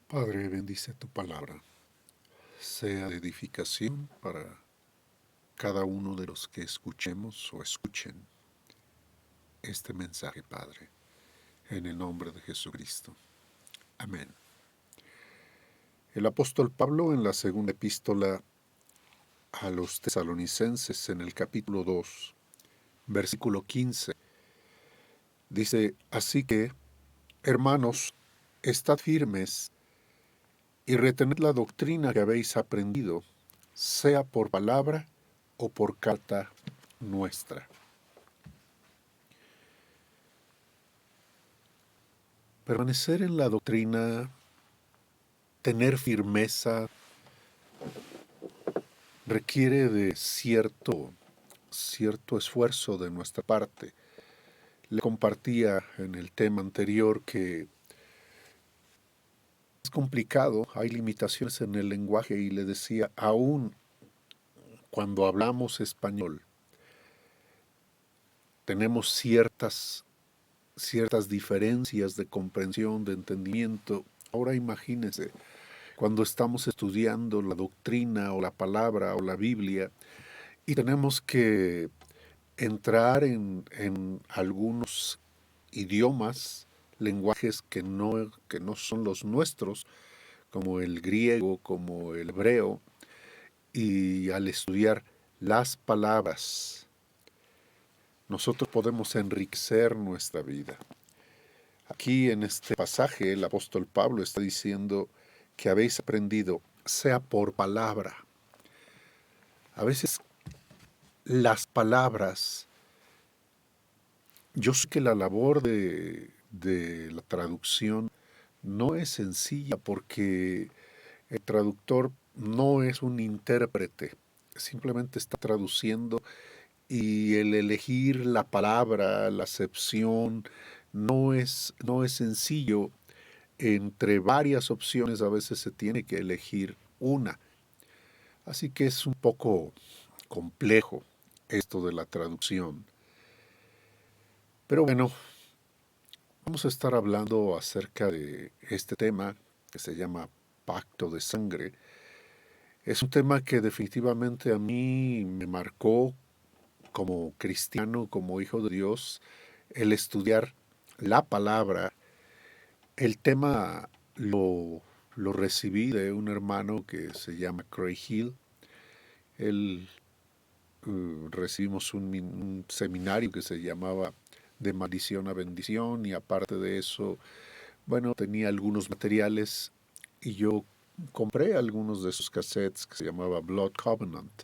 Padre, bendice tu palabra, sea de edificación para cada uno de los que escuchemos o escuchen este mensaje, Padre, en el nombre de Jesucristo. Amén. El apóstol Pablo en la segunda epístola a los tesalonicenses en el capítulo 2, versículo 15, dice, así que, hermanos, estad firmes y retened la doctrina que habéis aprendido, sea por palabra o por carta nuestra. Permanecer en la doctrina, tener firmeza, requiere de cierto esfuerzo de nuestra parte. Le compartía en el tema anterior que es complicado, hay limitaciones en el lenguaje y le decía, aún cuando hablamos español, tenemos ciertas diferencias de comprensión, de entendimiento. Ahora imagínense, cuando estamos estudiando la doctrina o la palabra o la Biblia y tenemos que entrar en algunos idiomas, lenguajes que no son los nuestros, como el griego, como el hebreo, y al estudiar las palabras, nosotros podemos enriquecer nuestra vida. Aquí en este pasaje el apóstol Pablo está diciendo que habéis aprendido, sea por palabra. A veces las palabras, yo sé que la labor de la traducción no es sencilla porque el traductor no es un intérprete, simplemente está traduciendo y el elegir la palabra, la acepción, no es sencillo. Entre varias opciones a veces se tiene que elegir una. Así que es un poco complejo esto de la traducción. Pero bueno, vamos a estar hablando acerca de este tema que se llama pacto de sangre. Es un tema que definitivamente a mí me marcó como cristiano, como hijo de Dios, el estudiar la palabra. El tema lo recibí de un hermano que se llama Craig Hill. Él recibimos un seminario que se llamaba De maldición a bendición y aparte de eso, bueno, tenía algunos materiales y yo compré algunos de esos cassettes que se llamaba Blood Covenant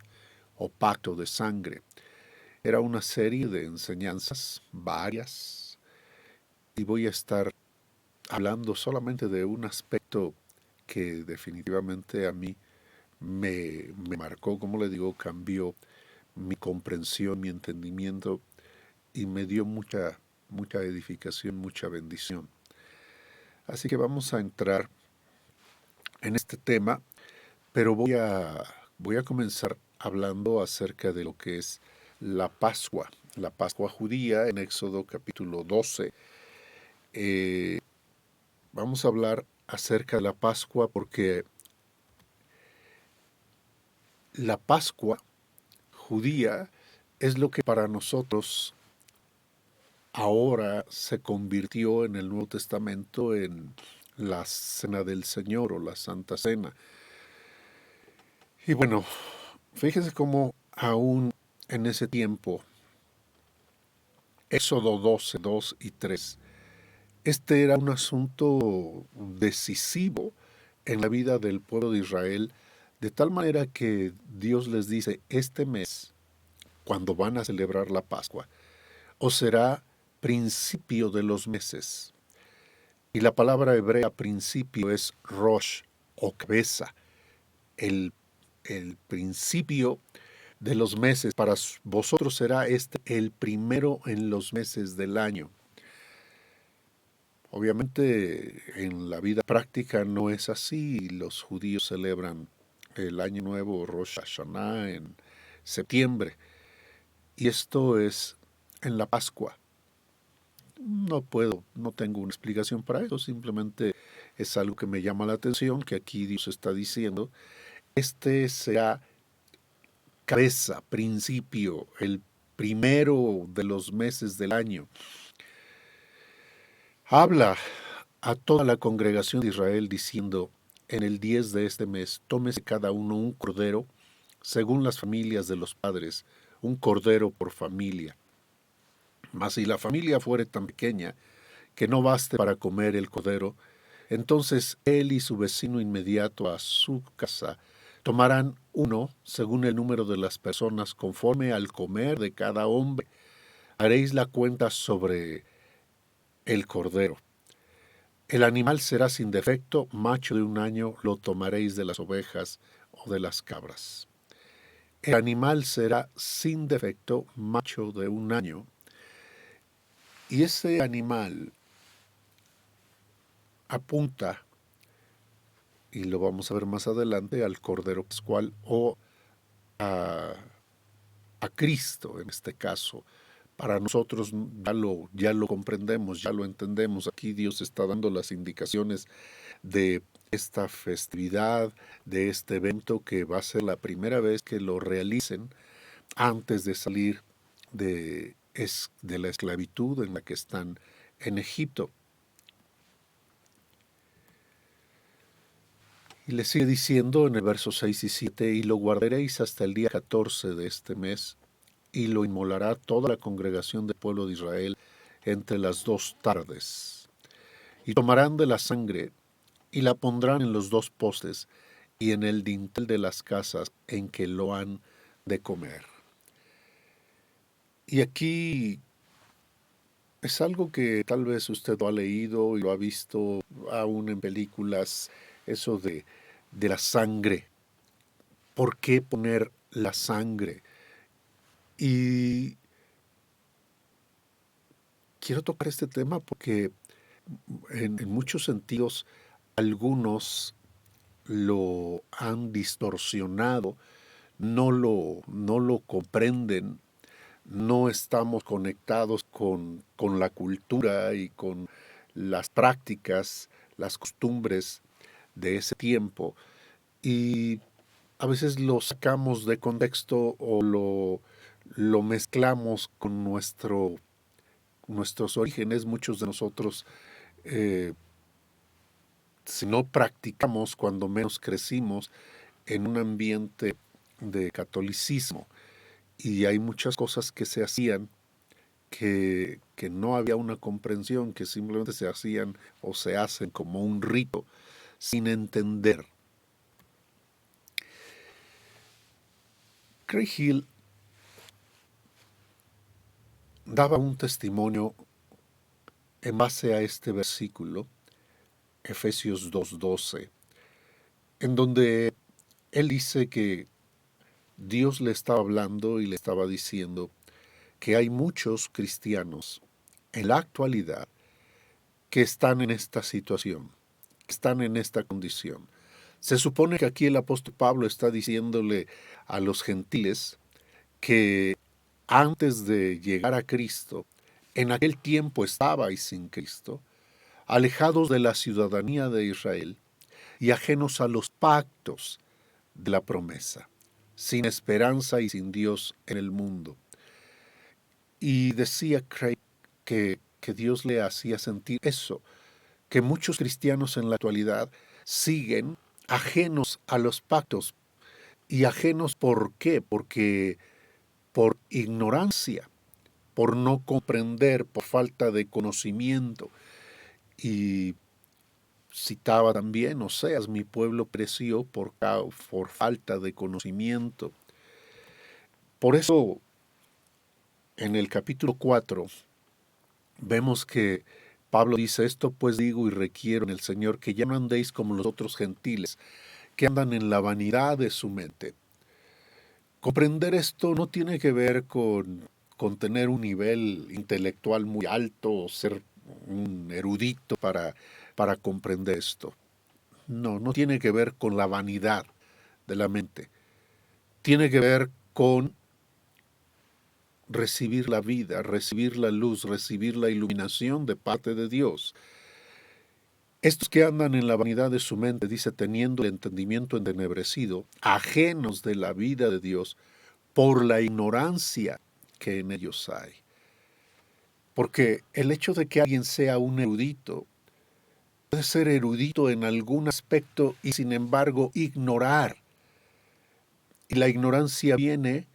o Pacto de Sangre. Era una serie de enseñanzas, varias, y voy a estar hablando solamente de un aspecto que definitivamente a mí me marcó, como le digo, cambió mi comprensión, mi entendimiento y me dio mucha edificación, mucha bendición. Así que vamos a entrar en este tema, pero voy a comenzar hablando acerca de lo que es la Pascua judía en Éxodo capítulo 12. Eh, Vamos a hablar acerca de la Pascua porque la Pascua judía es lo que para nosotros ahora se convirtió en el Nuevo Testamento en la Cena del Señor o la Santa Cena. Y bueno, fíjese cómo aún en ese tiempo, Éxodo 12, 2 y 3, este era un asunto decisivo en la vida del pueblo de Israel, de tal manera que Dios les dice, este mes, cuando van a celebrar la Pascua, o será principio de los meses. Y la palabra hebrea principio es rosh o cabeza, el, el principio de los meses. Para vosotros será este el primero en los meses del año. Obviamente en la vida práctica no es así. Los judíos celebran el año nuevo Rosh Hashanah en septiembre y esto es en la Pascua. No tengo una explicación para eso, simplemente es algo que me llama la atención, que aquí Dios está diciendo, este será cabeza, principio, el primero de los meses del año. Habla a toda la congregación de Israel diciendo, en el 10 de este mes, tómese cada uno un cordero, según las familias de los padres, un cordero por familia. Mas si la familia fuere tan pequeña que no baste para comer el cordero, entonces él y su vecino inmediato a su casa tomarán uno según el número de las personas conforme al comer de cada hombre. Haréis la cuenta sobre el cordero. El animal será sin defecto, macho de un año, lo tomaréis de las ovejas o de las cabras. El animal será sin defecto, macho de un año, y ese animal apunta, y lo vamos a ver más adelante, al Cordero Pascual o a, a Cristo en este caso. Para nosotros ya lo comprendemos, ya lo entendemos. Aquí Dios está dando las indicaciones de esta festividad, de este evento que va a ser la primera vez que lo realicen antes de salir de la esclavitud en la que están en Egipto. Y le sigue diciendo en el verso 6 y 7, y lo guardaréis hasta el día 14 de este mes, y lo inmolará toda la congregación del pueblo de Israel entre las 2 tardes. Y tomarán de la sangre, y la pondrán en los 2 postes, y en el dintel de las casas en que lo han de comer. Y aquí es algo que tal vez usted lo ha leído y lo ha visto aún en películas, eso de la sangre. ¿Por qué poner la sangre? Y quiero tocar este tema porque en muchos sentidos algunos lo han distorsionado, no lo comprenden, no estamos conectados con la cultura y con las prácticas, las costumbres de ese tiempo. Y a veces lo sacamos de contexto o lo mezclamos con nuestros orígenes. Muchos de nosotros, eh, si no practicamos, cuando menos crecimos en un ambiente de catolicismo. Y hay muchas cosas que se hacían que no había una comprensión, que simplemente se hacían o se hacen como un rito sin entender. Craig Hill daba un testimonio en base a este versículo, Efesios 2:12, en donde él dice que Dios le estaba hablando y le estaba diciendo que hay muchos cristianos en la actualidad que están en esta situación, que están en esta condición. Se supone que aquí el apóstol Pablo está diciéndole a los gentiles que antes de llegar a Cristo, en aquel tiempo estabais sin Cristo, alejados de la ciudadanía de Israel y ajenos a los pactos de la promesa, sin esperanza y sin Dios en el mundo. Y decía Craig que Dios le hacía sentir eso, que muchos cristianos en la actualidad siguen ajenos a los pactos. ¿Y ajenos por qué? Porque por ignorancia, por no comprender, por falta de conocimiento. Y citaba también, Oseas, mi pueblo pereció por falta de conocimiento. Por eso, en el capítulo 4, vemos que Pablo dice, esto pues digo y requiero en el Señor, que ya no andéis como los otros gentiles, que andan en la vanidad de su mente. Comprender esto no tiene que ver con tener un nivel intelectual muy alto o ser un erudito para comprender esto. No, no tiene que ver con la vanidad de la mente. Tiene que ver con recibir la vida, recibir la luz, recibir la iluminación de parte de Dios. Estos que andan en la vanidad de su mente, dice, teniendo el entendimiento entenebrecido, ajenos de la vida de Dios, por la ignorancia que en ellos hay. Porque el hecho de que alguien sea un erudito, puede ser erudito en algún aspecto y sin embargo ignorar. Y la ignorancia viene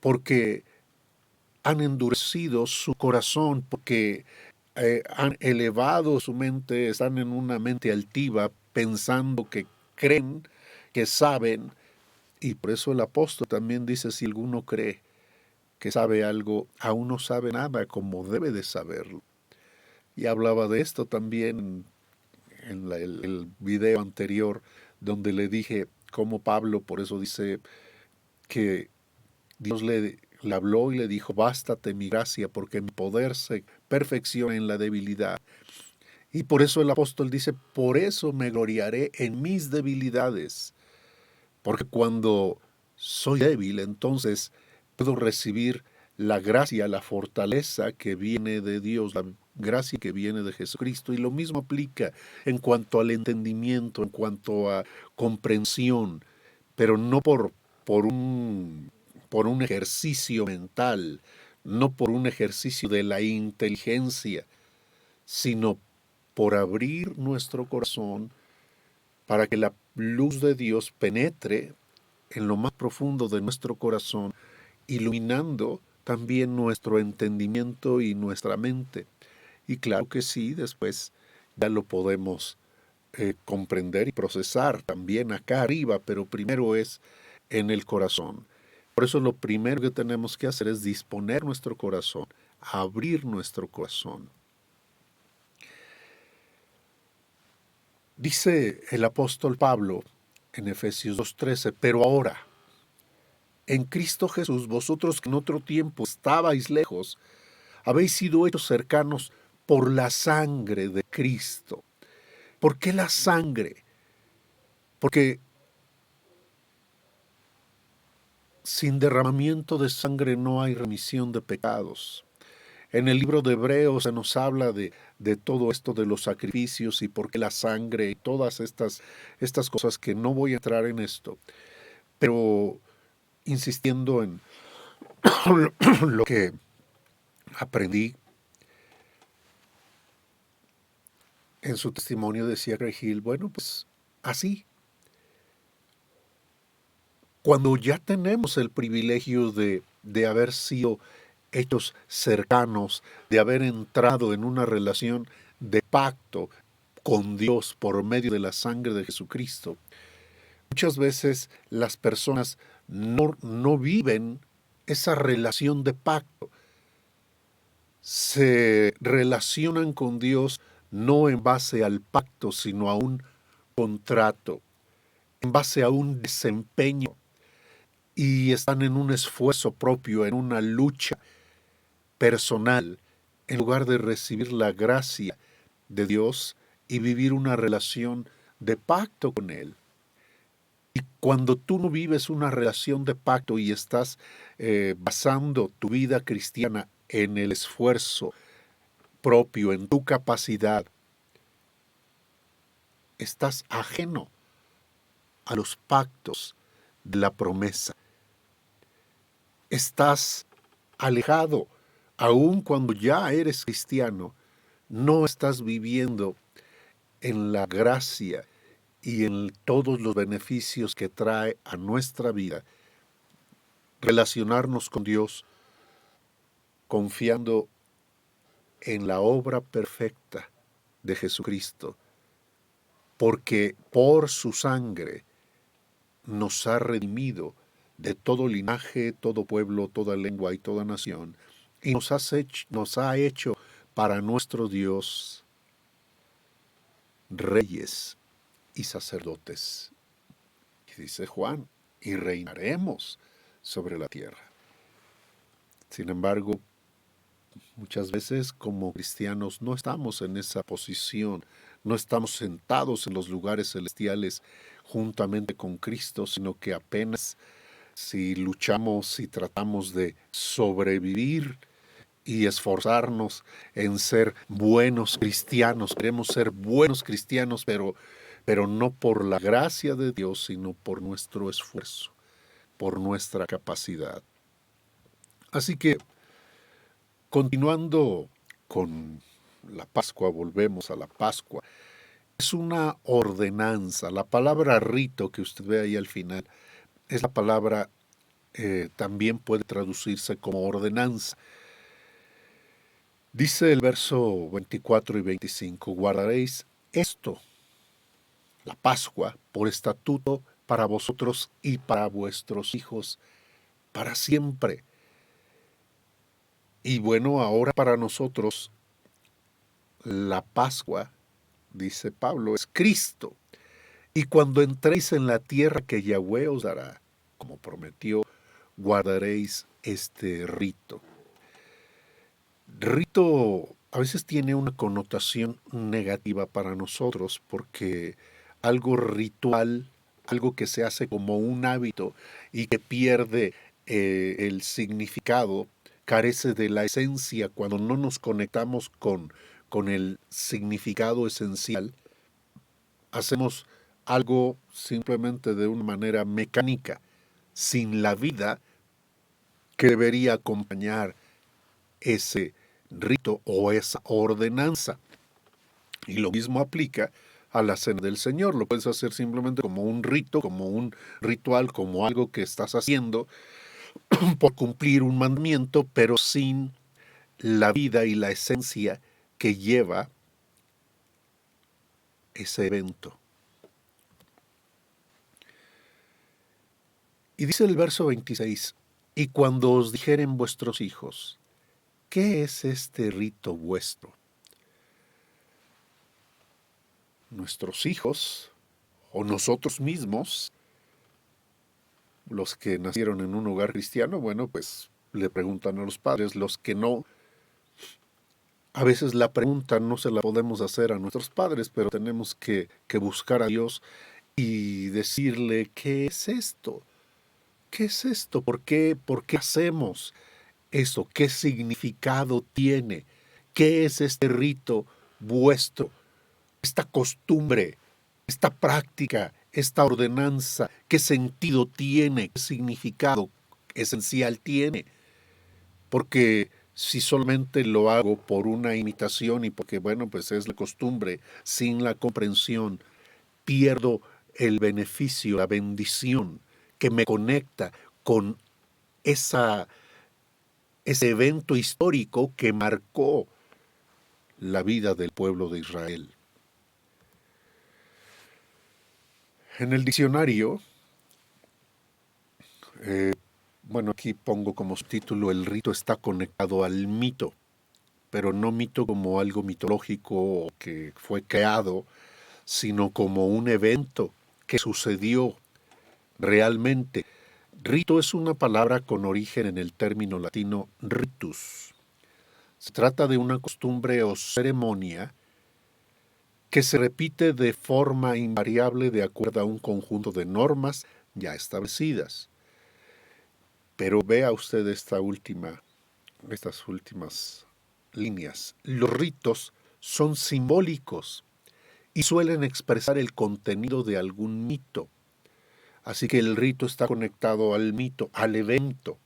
porque han endurecido su corazón, porque han elevado su mente, están en una mente altiva, pensando que creen, que saben. Y por eso el apóstol también dice, si alguno cree que sabe algo, aún no sabe nada como debe de saberlo. Y hablaba de esto también en el video anterior, donde le dije cómo Pablo, por eso dice que Dios le habló y le dijo, bástate mi gracia, porque mi poder se perfecciona en la debilidad. Y por eso el apóstol dice, por eso me gloriaré en mis debilidades, porque cuando soy débil, entonces puedo recibir la gracia, la fortaleza que viene de Dios, la gracia que viene de Jesucristo. Y lo mismo aplica en cuanto al entendimiento, en cuanto a comprensión, pero no por un ejercicio mental, no por un ejercicio de la inteligencia, sino por abrir nuestro corazón para que la luz de Dios penetre en lo más profundo de nuestro corazón, iluminando también nuestro entendimiento y nuestra mente. Y claro que sí, después ya lo podemos comprender y procesar también acá arriba, pero primero es en el corazón. Por eso lo primero que tenemos que hacer es disponer nuestro corazón, abrir nuestro corazón. Dice el apóstol Pablo en Efesios 2:13, pero ahora, en Cristo Jesús, vosotros que en otro tiempo estabais lejos, habéis sido hechos cercanos por la sangre de Cristo. ¿Por qué la sangre? Porque sin derramamiento de sangre no hay remisión de pecados. En el libro de Hebreos se nos habla de todo esto de los sacrificios y por qué la sangre y todas estas cosas que no voy a entrar en esto, pero insistiendo en lo que aprendí en su testimonio, decía Regil, bueno, pues así, cuando ya tenemos el privilegio de haber sido hechos cercanos, de haber entrado en una relación de pacto con Dios por medio de la sangre de Jesucristo, muchas veces las personas no viven esa relación de pacto. Se relacionan con Dios no en base al pacto, sino a un contrato, en base a un desempeño, y están en un esfuerzo propio, en una lucha personal, en lugar de recibir la gracia de Dios y vivir una relación de pacto con Él. Y cuando tú no vives una relación de pacto y estás basando tu vida cristiana en el esfuerzo propio, en tu capacidad, estás ajeno a los pactos de la promesa. Estás alejado, aun cuando ya eres cristiano, no estás viviendo en la gracia y en todos los beneficios que trae a nuestra vida relacionarnos con Dios confiando en la obra perfecta de Jesucristo, porque por su sangre nos ha redimido de todo linaje, todo pueblo, toda lengua y toda nación, y nos ha hecho para nuestro Dios reyes y sacerdotes. Y dice Juan, y reinaremos sobre la tierra. Sin embargo, muchas veces como cristianos no estamos en esa posición, no estamos sentados en los lugares celestiales juntamente con Cristo, sino que apenas si luchamos y tratamos de sobrevivir y esforzarnos en ser buenos cristianos. Queremos ser buenos cristianos, pero no por la gracia de Dios, sino por nuestro esfuerzo, por nuestra capacidad. Así que, continuando con la Pascua, volvemos a la Pascua. Es una ordenanza. La palabra rito que usted ve ahí al final es la palabra, también puede traducirse como ordenanza. Dice el verso 24 y 25, guardaréis esto, la Pascua, por estatuto para vosotros y para vuestros hijos, para siempre. Y bueno, ahora para nosotros, la Pascua, dice Pablo, es Cristo. Y cuando entréis en la tierra que Yahweh os dará, como prometió, guardaréis este rito. Rito a veces tiene una connotación negativa para nosotros porque algo ritual, algo que se hace como un hábito y que pierde el significado, carece de la esencia cuando no nos conectamos con el significado esencial. Hacemos algo simplemente de una manera mecánica, sin la vida que debería acompañar ese rito o esa ordenanza. Y lo mismo aplica a la cena del Señor. Lo puedes hacer simplemente como un rito, como un ritual, como algo que estás haciendo por cumplir un mandamiento, pero sin la vida y la esencia que lleva ese evento. Y dice el verso 26, y cuando os dijeren vuestros hijos, ¿qué es este rito vuestro? Nuestros hijos o nosotros mismos, los que nacieron en un hogar cristiano, bueno, pues le preguntan a los padres. Los que no, a veces la pregunta no se la podemos hacer a nuestros padres, pero tenemos que buscar a Dios y decirle, ¿qué es esto? ¿Qué es esto? ¿Por qué hacemos eso? ¿Qué significado tiene? ¿Qué es este rito vuestro? Esta costumbre, esta práctica, esta ordenanza, ¿qué sentido tiene? ¿Qué significado esencial tiene? Porque si solamente lo hago por una imitación y porque, bueno, pues es la costumbre, sin la comprensión, pierdo el beneficio, la bendición que me conecta con esa, ese evento histórico que marcó la vida del pueblo de Israel. En el diccionario, bueno, aquí pongo como subtítulo, el rito está conectado al mito, pero no mito como algo mitológico o que fue creado, sino como un evento que sucedió realmente. Rito es una palabra con origen en el término latino ritus. Se trata de una costumbre o ceremonia que se repite de forma invariable de acuerdo a un conjunto de normas ya establecidas. Pero vea usted estas últimas líneas. Los ritos son simbólicos y suelen expresar el contenido de algún mito. Así que el rito está conectado al mito, al evento.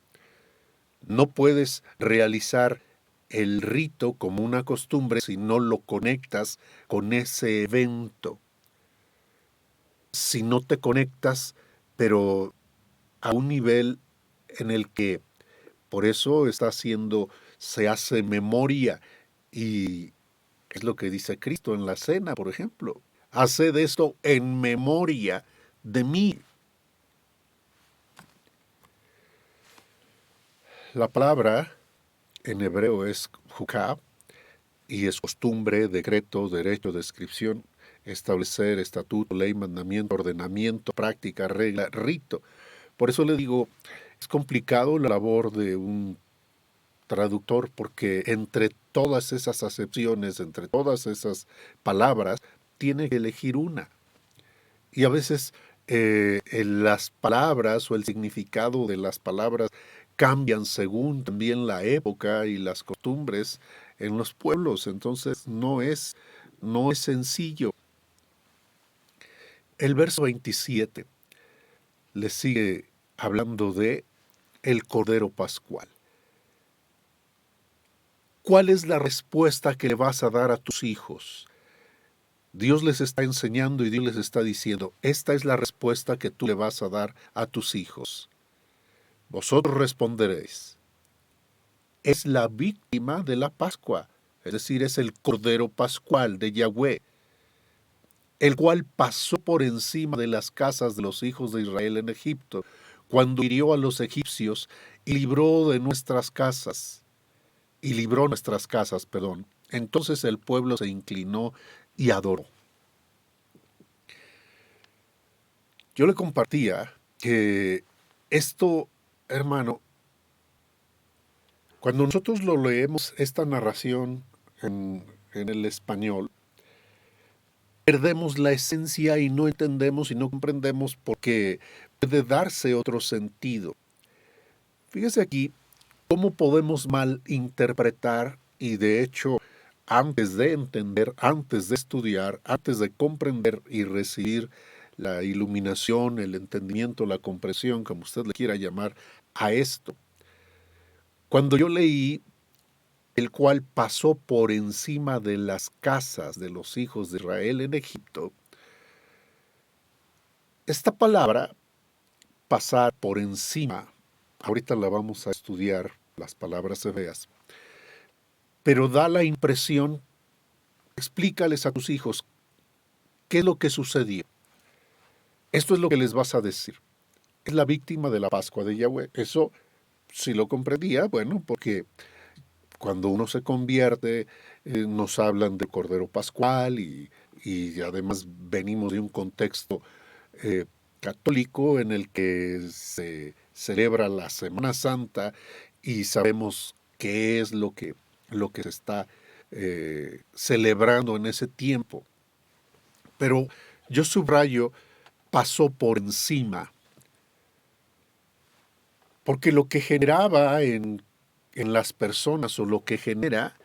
No puedes realizar el rito como una costumbre si no lo conectas con ese evento. Si no te conectas, pero a un nivel en el que por eso se hace memoria, y es lo que dice Cristo en la cena, por ejemplo. Haced esto en memoria de mí. La palabra en hebreo es juká y es costumbre, decreto, derecho, descripción, establecer, estatuto, ley, mandamiento, ordenamiento, práctica, regla, rito. Por eso le digo, es complicado la labor de un traductor porque entre todas esas acepciones, entre todas esas palabras, tiene que elegir una. Y a veces las palabras o el significado de las palabras cambian según también la época y las costumbres en los pueblos. Entonces no es sencillo. El verso 27 le sigue hablando de el Cordero Pascual. ¿Cuál es la respuesta que le vas a dar a tus hijos? Dios les está enseñando y Dios les está diciendo, esta es la respuesta que tú le vas a dar a tus hijos. Vosotros responderéis, es la víctima de la Pascua, es decir, es el Cordero Pascual de Yahweh, el cual pasó por encima de las casas de los hijos de Israel en Egipto, cuando hirió a los egipcios y libró nuestras casas. Entonces el pueblo se inclinó y adoró. Yo le compartía que esto, hermano, cuando nosotros lo leemos, esta narración en el español, perdemos la esencia y no entendemos y no comprendemos porque puede darse otro sentido. Fíjese aquí cómo podemos malinterpretar y de hecho antes de entender, antes de estudiar, antes de comprender y recibir la iluminación, el entendimiento, la comprensión, como usted le quiera llamar, a esto. Cuando yo leí el cual pasó por encima de las casas de los hijos de Israel en Egipto, esta palabra, pasar por encima, ahorita la vamos a estudiar, las palabras hebreas, pero da la impresión, explícales a tus hijos qué es lo que sucedió. Esto es lo que les vas a decir. Es la víctima de la Pascua de Yahweh. Eso sí lo comprendía, bueno, porque cuando uno se convierte, nos hablan de Cordero Pascual y además venimos de un contexto católico en el que se celebra la Semana Santa y sabemos qué es lo que se está celebrando en ese tiempo. Pero yo subrayo, pasó por encima, porque lo que generaba en las personas o lo que genera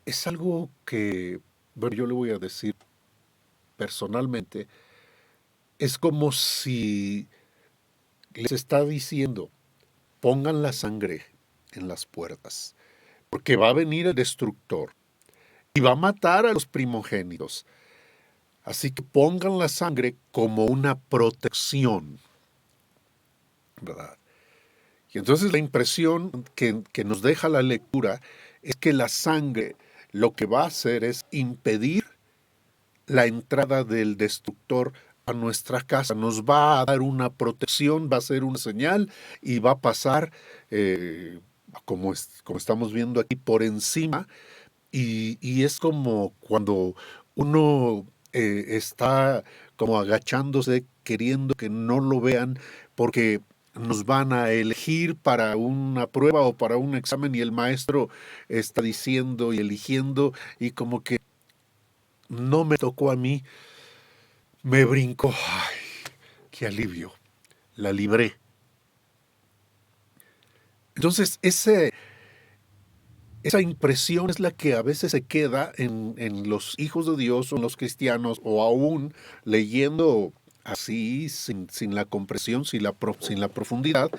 es algo que, bueno, yo le voy a decir personalmente, es como si les está diciendo, pongan la sangre en las puertas, porque va a venir el destructor y va a matar a los primogénitos. Así que pongan la sangre como una protección, ¿verdad? Y entonces la impresión que nos deja la lectura es que la sangre lo que va a hacer es impedir la entrada del destructor a nuestra casa. Nos va a dar una protección, va a ser una señal y va a pasar, como estamos viendo aquí, por encima. Y es como cuando uno está como agachándose, queriendo que no lo vean, porque nos van a elegir para una prueba o para un examen y el maestro está diciendo y eligiendo y como que no me tocó a mí, me brincó. ¡Ay, qué alivio! La libré. Entonces, esa impresión es la que a veces se queda en los hijos de Dios o en los cristianos, o aún leyendo así, sin la comprensión, sin la profundidad.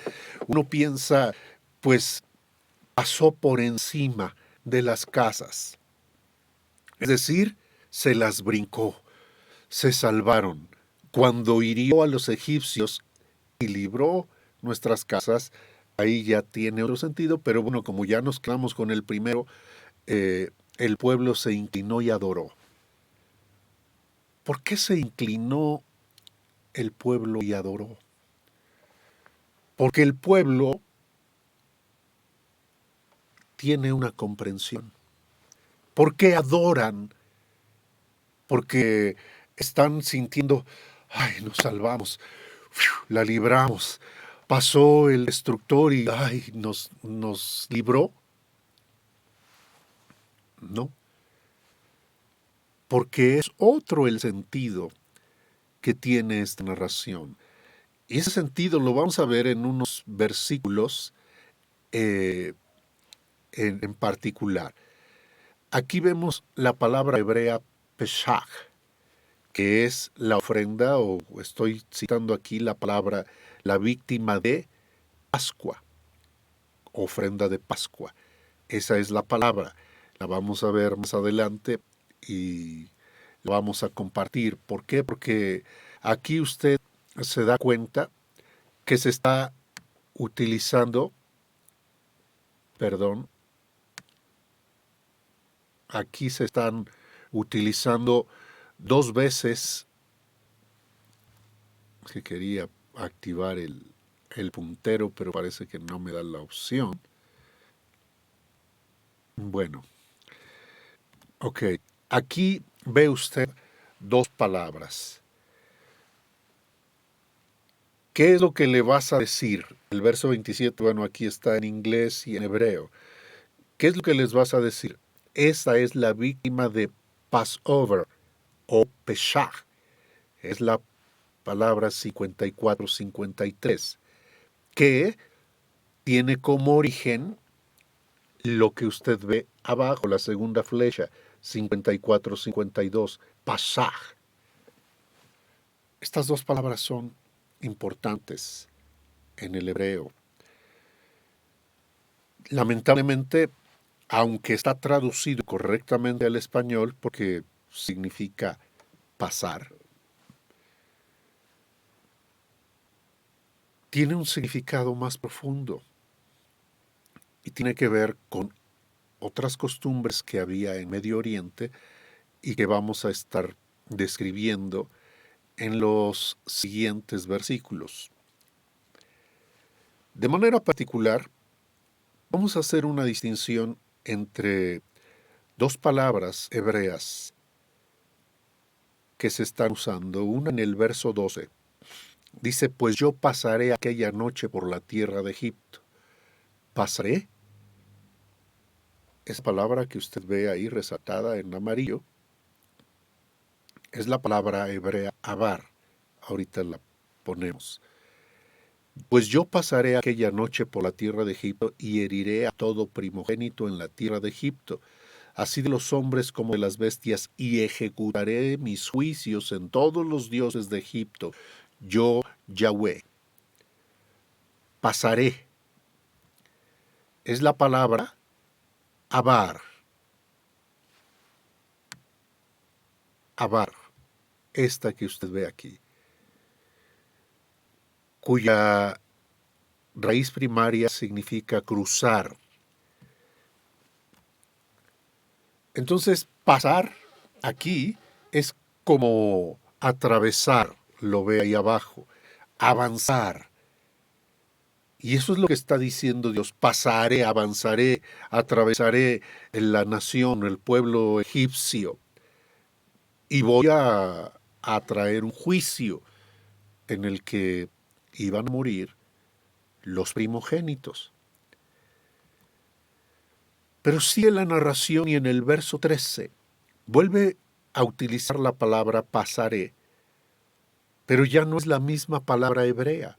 Uno piensa, pues pasó por encima de las casas. Es decir, se las brincó, se salvaron. Cuando hirió a los egipcios y libró nuestras casas, ahí ya tiene otro sentido, pero bueno, como ya nos quedamos con el primero, el pueblo se inclinó y adoró. ¿Por qué se inclinó el pueblo y adoró? Porque el pueblo tiene una comprensión. ¿Por qué adoran? Porque están sintiendo, ay, nos salvamos, la libramos, pasó el destructor y ay, nos libró. No, porque es otro el sentido que tiene esta narración. Y ese sentido lo vamos a ver en unos versículos eh, en particular. Aquí vemos la palabra hebrea Pesach, que es la ofrenda, o estoy citando aquí la palabra, la víctima de Pascua, ofrenda de Pascua. Esa es la palabra. La vamos a ver más adelante y la vamos a compartir. ¿Por qué? Porque aquí usted se da cuenta que se está utilizando, perdón, aquí se están utilizando dos veces, que quería activar el puntero, pero parece que no me da la opción. Bueno, ok. Aquí ve usted dos palabras. ¿Qué es lo que le vas a decir? El verso 27, bueno, aquí está en inglés y en hebreo. ¿Qué es lo que les vas a decir? Esa es la víctima de Passover o Pesach. Es la palabra 54-53, que tiene como origen lo que usted ve abajo, la segunda flecha, 54-52, Pasaj. Estas dos palabras son importantes en el hebreo. Lamentablemente, aunque está traducido correctamente al español, porque significa pasar, tiene un significado más profundo y tiene que ver con otras costumbres que había en Medio Oriente y que vamos a estar describiendo en los siguientes versículos. De manera particular, vamos a hacer una distinción entre dos palabras hebreas que se están usando. Una en el verso 12. Dice, pues yo pasaré aquella noche por la tierra de Egipto. Pasaré. Esa palabra que usted ve ahí resaltada en amarillo es la palabra hebrea abar. Ahorita la ponemos. Pues yo pasaré aquella noche por la tierra de Egipto y heriré a todo primogénito en la tierra de Egipto, así de los hombres como de las bestias, y ejecutaré mis juicios en todos los dioses de Egipto. Yo, Yahweh, pasaré. Es la palabra abar. Abar, esta que usted ve aquí, cuya raíz primaria significa cruzar. Entonces, pasar aquí es como atravesar, lo ve ahí abajo, avanzar. Y eso es lo que está diciendo Dios, pasaré, avanzaré, atravesaré la nación, el pueblo egipcio, y voy a traer un juicio en el que iban a morir los primogénitos. Pero sigue la narración y en el verso 13 vuelve a utilizar la palabra pasaré, pero ya no es la misma palabra hebrea.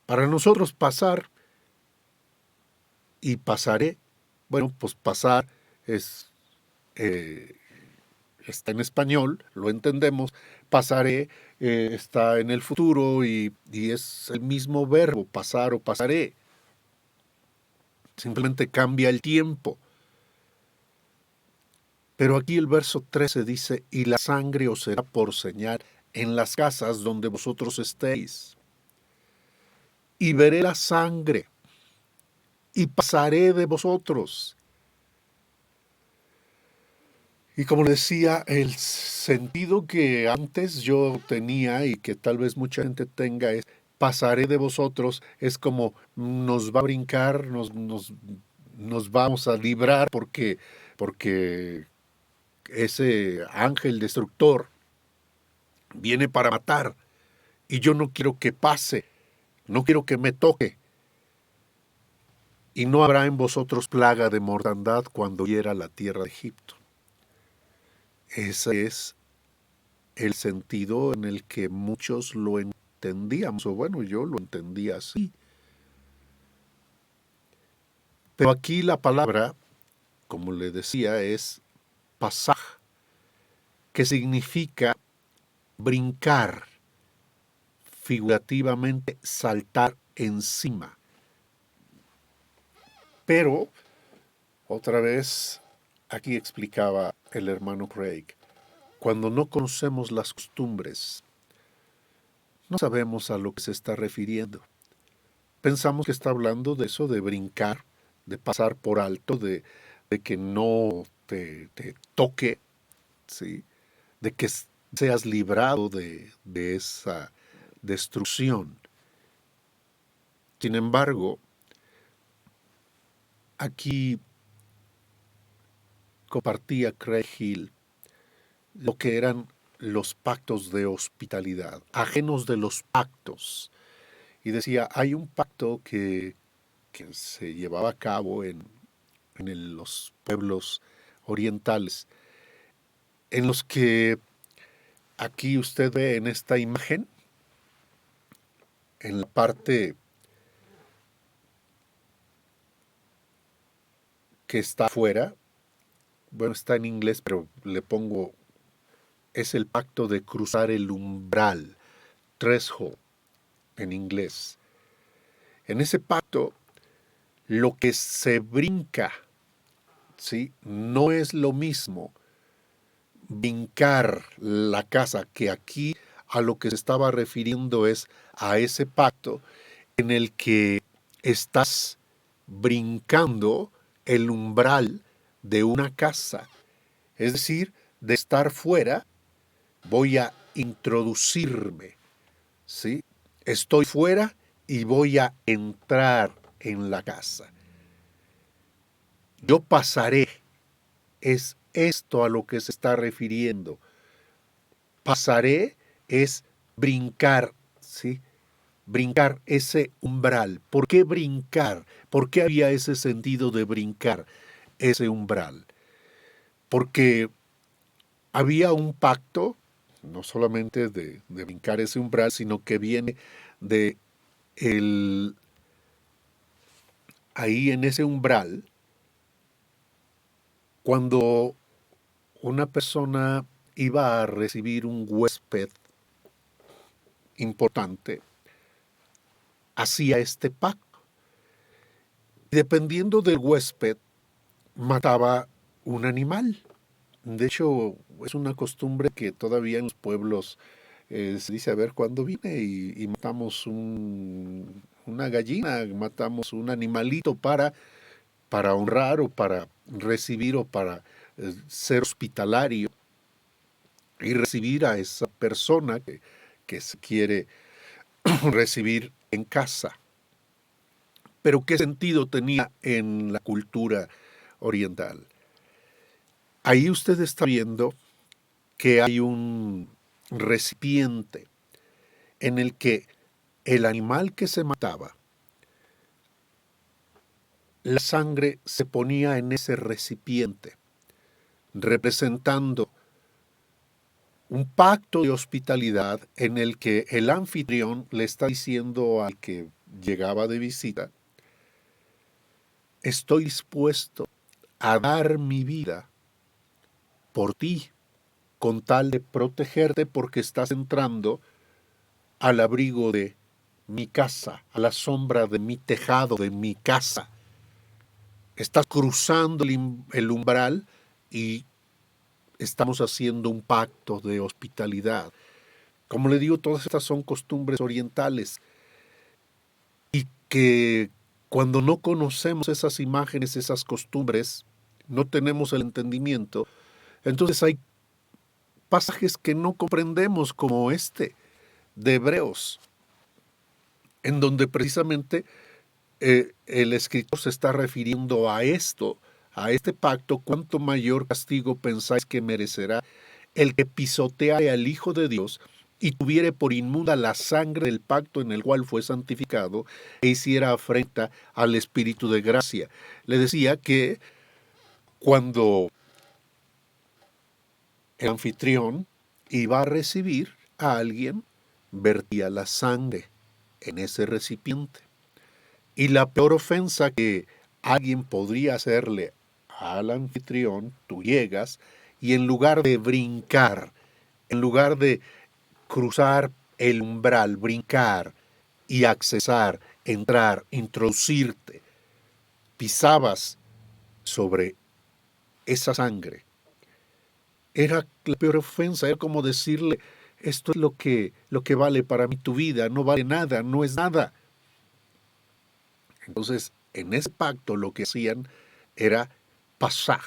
Para nosotros pasar y pasaré, bueno, pues pasar es, está en español, lo entendemos, pasaré está en el futuro y es el mismo verbo, pasar o pasaré. Simplemente cambia el tiempo. Pero aquí el verso 13 dice, y la sangre os será por señal en las casas donde vosotros estéis. Y veré la sangre, y pasaré de vosotros. Y como decía, el sentido que antes yo tenía y que tal vez mucha gente tenga es, pasaré de vosotros, es como nos va a brincar, nos vamos a librar porque ese ángel destructor viene para matar y yo no quiero que pase, no quiero que me toque. Y no habrá en vosotros plaga de mortandad cuando hiera la tierra de Egipto. Ese es el sentido en el que muchos lo entienden. entendíamos, o bueno, yo lo entendía así. Pero aquí la palabra, como le decía, es pasaj, que significa brincar, figurativamente saltar encima. Pero, otra vez, aquí explicaba el hermano Craig, cuando no conocemos las costumbres, no sabemos a lo que se está refiriendo. Pensamos que está hablando de eso, de brincar, de pasar por alto, de que no te toque, ¿sí? De que seas librado de esa destrucción. Sin embargo, aquí compartía Craig Hill lo que eran los pactos de hospitalidad, ajenos de los pactos. Y decía, hay un pacto que se llevaba a cabo en los pueblos orientales, en los que aquí usted ve en esta imagen, en la parte que está afuera, bueno, está en inglés, pero le pongo, es el pacto de cruzar el umbral, threshold en inglés. En ese pacto, lo que se brinca, ¿sí? No es lo mismo brincar la casa, que aquí a lo que se estaba refiriendo es a ese pacto en el que estás brincando el umbral de una casa. Es decir, de estar fuera, voy a introducirme, ¿sí? Estoy fuera y voy a entrar en la casa. Yo pasaré, es esto a lo que se está refiriendo. Pasaré es brincar, ¿sí? Brincar ese umbral. ¿Por qué brincar? ¿Por qué había ese sentido de brincar ese umbral? Porque había un pacto, no solamente de brincar ese umbral, sino que viene de el, ahí en ese umbral, cuando una persona iba a recibir un huésped importante, hacía este pacto. Dependiendo del huésped, mataba un animal. De hecho, es una costumbre que todavía en los pueblos se dice, a ver, ¿cuándo vine? Y matamos una gallina, matamos un animalito para honrar o para recibir o para ser hospitalario y recibir a esa persona que se quiere recibir en casa. Pero ¿qué sentido tenía en la cultura oriental? Ahí usted está viendo que hay un recipiente en el que el animal que se mataba, la sangre se ponía en ese recipiente, representando un pacto de hospitalidad en el que el anfitrión le está diciendo al que llegaba de visita, estoy dispuesto a dar mi vida por ti, con tal de protegerte porque estás entrando al abrigo de mi casa, a la sombra de mi tejado, de mi casa. Estás cruzando el umbral y estamos haciendo un pacto de hospitalidad. Como le digo, todas estas son costumbres orientales y que cuando no conocemos esas imágenes, esas costumbres, no tenemos el entendimiento, entonces hay pasajes que no comprendemos como este de Hebreos, en donde precisamente el escritor se está refiriendo a esto, a este pacto. ¿Cuánto mayor castigo pensáis que merecerá el que pisoteare al Hijo de Dios y tuviere por inmunda la sangre del pacto en el cual fue santificado e hiciera afrenta al Espíritu de gracia? Le decía que cuando el anfitrión iba a recibir a alguien, vertía la sangre en ese recipiente. Y la peor ofensa que alguien podría hacerle al anfitrión, tú llegas y en lugar de brincar, en lugar de cruzar el umbral, brincar y accesar, entrar, introducirte, pisabas sobre esa sangre. Era la peor ofensa, era como decirle, esto es lo que vale para mí tu vida, no vale nada, no es nada. Entonces, en ese pacto lo que hacían era pasar,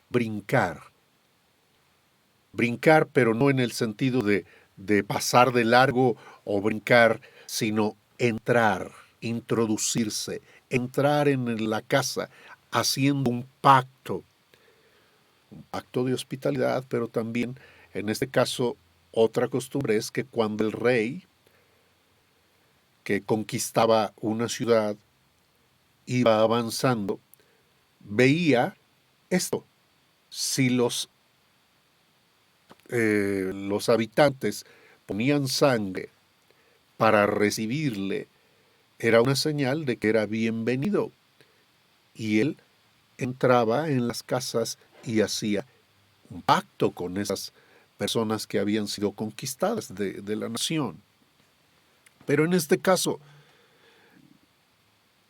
brincar. Brincar, pero no en el sentido de pasar de largo o brincar, sino entrar, introducirse, entrar en la casa, haciendo un pacto de hospitalidad, pero también, en este caso, otra costumbre es que cuando el rey que conquistaba una ciudad iba avanzando, veía esto. Si los habitantes ponían sangre para recibirle, era una señal de que era bienvenido. Y él entraba en las casas y hacía un pacto con esas personas que habían sido conquistadas de la nación. Pero en este caso,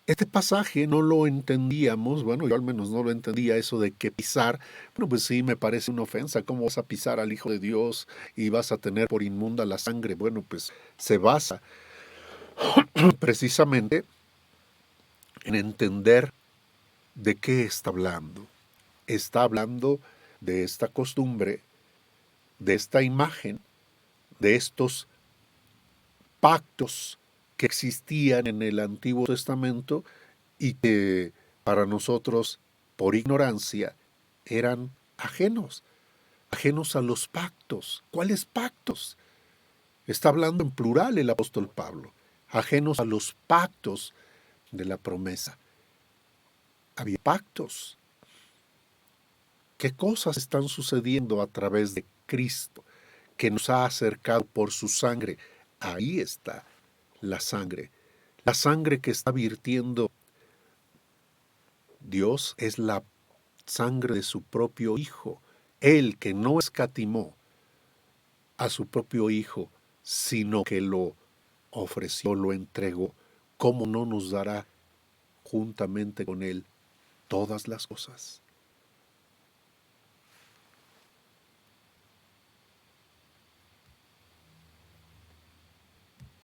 este pasaje no lo entendíamos, bueno, yo al menos no lo entendía eso de que pisar, bueno, pues sí, me parece una ofensa, ¿cómo vas a pisar al Hijo de Dios y vas a tener por inmunda la sangre? Bueno, pues se basa precisamente en entender de qué está hablando. Está hablando de esta costumbre, de esta imagen, de estos pactos que existían en el Antiguo Testamento y que para nosotros, por ignorancia, eran ajenos, ajenos a los pactos. ¿Cuáles pactos? Está hablando en plural el apóstol Pablo, ajenos a los pactos de la promesa. Había pactos. ¿Qué cosas están sucediendo a través de Cristo que nos ha acercado por su sangre? Ahí está la sangre que está virtiendo Dios es la sangre de su propio Hijo, Él que no escatimó a su propio Hijo, sino que lo ofreció, lo entregó. ¿Cómo no nos dará juntamente con Él todas las cosas?